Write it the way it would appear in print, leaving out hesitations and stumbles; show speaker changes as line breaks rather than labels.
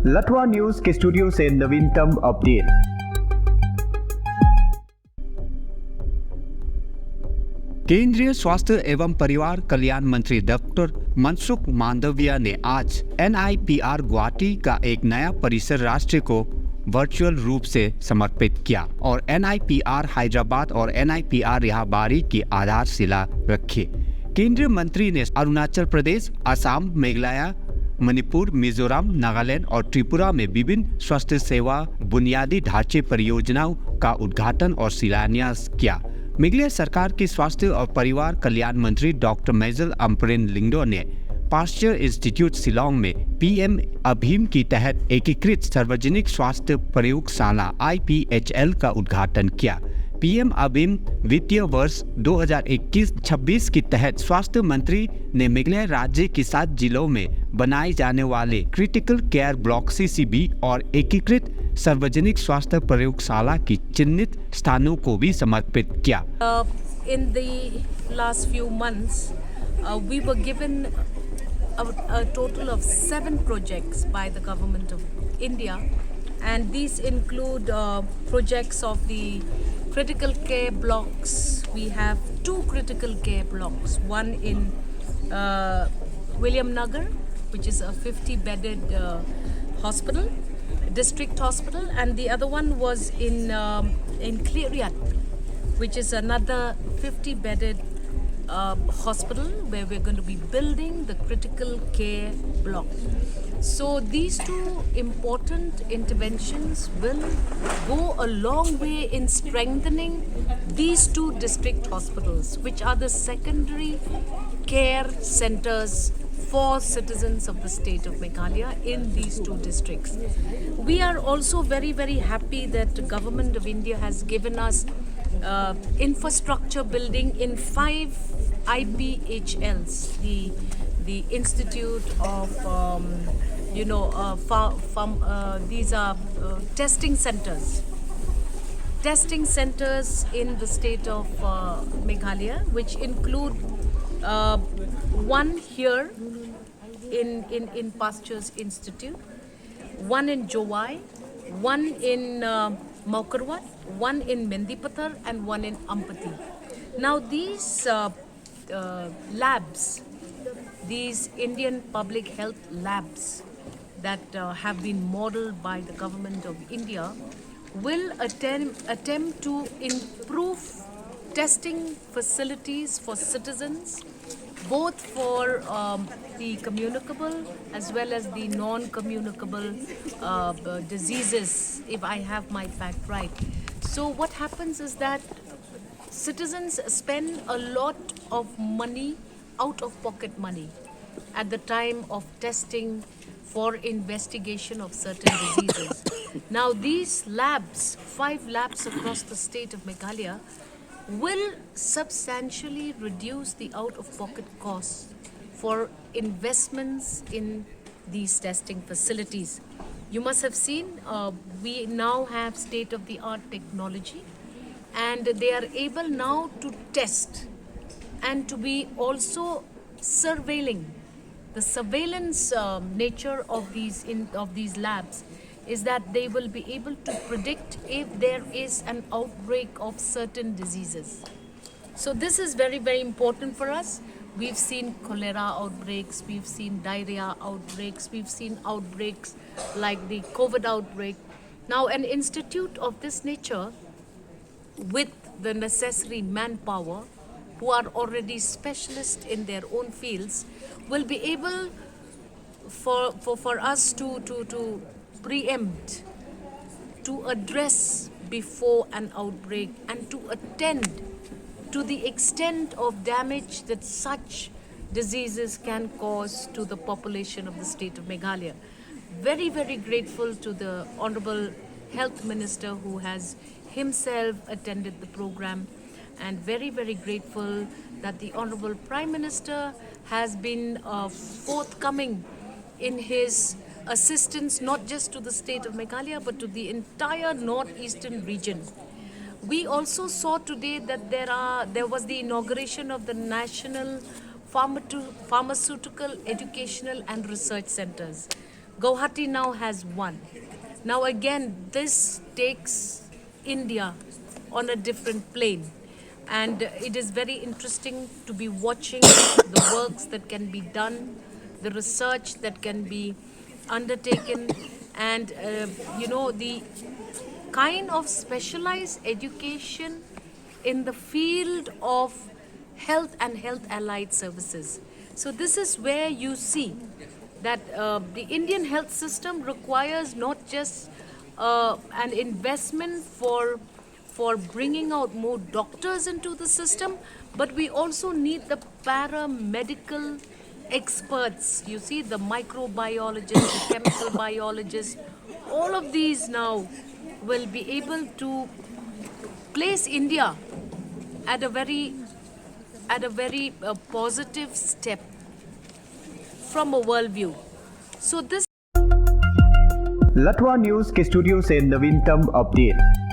लटवा news के studio से नवीनतम अपडेट।
केंद्रीय स्वास्थ्य एवं परिवार कल्याण मंत्री डॉक्टर मनसुख मांडविया ने आज NIPR गुवाहाटी का एक नया परिसर राष्ट्र को वर्चुअल रूप से समर्पित किया और NIPR हैदराबाद और NIPR रिहाबारी की आधारशिला रखी। केंद्रीय मंत्री ने अरुणाचल प्रदेश, असम, मेघालय, मणिपुर, मिजोरम, नागालैंड और त्रिपुरा में विभिन्न स्वास्थ्य सेवा बुनियादी ढांचे परियोजनाओं का उद्घाटन और शिलान्यास किया। मेघालय सरकार के स्वास्थ्य और परिवार कल्याण मंत्री डॉक्टर मेजल अम्परेन लिंगडो ने पाश्चर इंस्टीट्यूट शिलोंग में PM अभियान के तहत एकीकृत सार्वजनिक स्वास्थ्य प्रयोगशाला IPHL का उद्घाटन किया। PM अभियान वित्तीय वर्ष 2021-26 के तहत स्वास्थ्य मंत्री ने मेघालय राज्य के 7 जिलों में बनाए जाने वाले क्रिटिकल केयर ब्लॉक CCB और एकीकृत सार्वजनिक स्वास्थ्य प्रयोगशाला की चिन्हित स्थानों को भी समर्पित किया।
In the last few months, we were given a total of 7 projects by the government of India, and these include projects of the critical care blocks. We have 2 critical care blocks, one in William Nagar, which is a 50-bedded hospital, district hospital, and the other one was in Cleariat, which is another 50-bedded hospital where we're going to be building the critical care block. So these 2 important interventions will go a long way in strengthening these 2 district hospitals, which are the secondary care centers for citizens of the state of Meghalaya in these 2 districts. We are also very, very happy that the government of India has given us infrastructure building in 5 IPHLs, the Institute of, these are testing centers. Testing centers in the state of Meghalaya, which include one here in Pastures Institute, one in Jowai, one in Maukarwat, one in Mendipathar, and one in Ampati. Now these labs, these Indian public health labs that have been modeled by the government of India will attempt to improve testing facilities for citizens, both for the communicable as well as the non-communicable diseases, if I have my fact right. So what happens is that citizens spend a lot of money, out of pocket money, at the time of testing for investigation of certain diseases. Now these labs, 5 labs across the state of Meghalaya, will substantially reduce the out-of-pocket costs for investments in these testing facilities. You must have seen we now have state-of-the-art technology, and they are able now to test and to be also surveilling. The surveillance nature of these labs is that they will be able to predict if there is an outbreak of certain diseases. So this is very, very important for us. We've seen cholera outbreaks, we've seen diarrhea outbreaks, we've seen outbreaks like the COVID outbreak. Now an institute of this nature, with the necessary manpower, who are already specialists in their own fields, will be able for us to preempt, to address before an outbreak, and to attend to the extent of damage that such diseases can cause to the population of the state of Meghalaya. Very, very grateful to the Honorable Health Minister who has himself attended the program, and very, very grateful that the Honorable Prime Minister has been forthcoming in his assistance not just to the state of Meghalaya but to the entire northeastern region. We also saw today that there was the inauguration of the National Pharmaceutical Educational and Research Centers, Guwahati now has one. Now again, this takes India on a different plane. And it is very interesting to be watching the works that can be done, the research that can be undertaken, and the kind of specialized education in the field of health and health allied services. So this is where you see that the Indian health system requires not just an investment for bringing out more doctors into the system, but we also need the paramedical experts. You see, the microbiologists, the chemical biologists, all of these now will be able to place India at a very positive step from a worldview. So this
लटवा news के studio से नवीनतम update.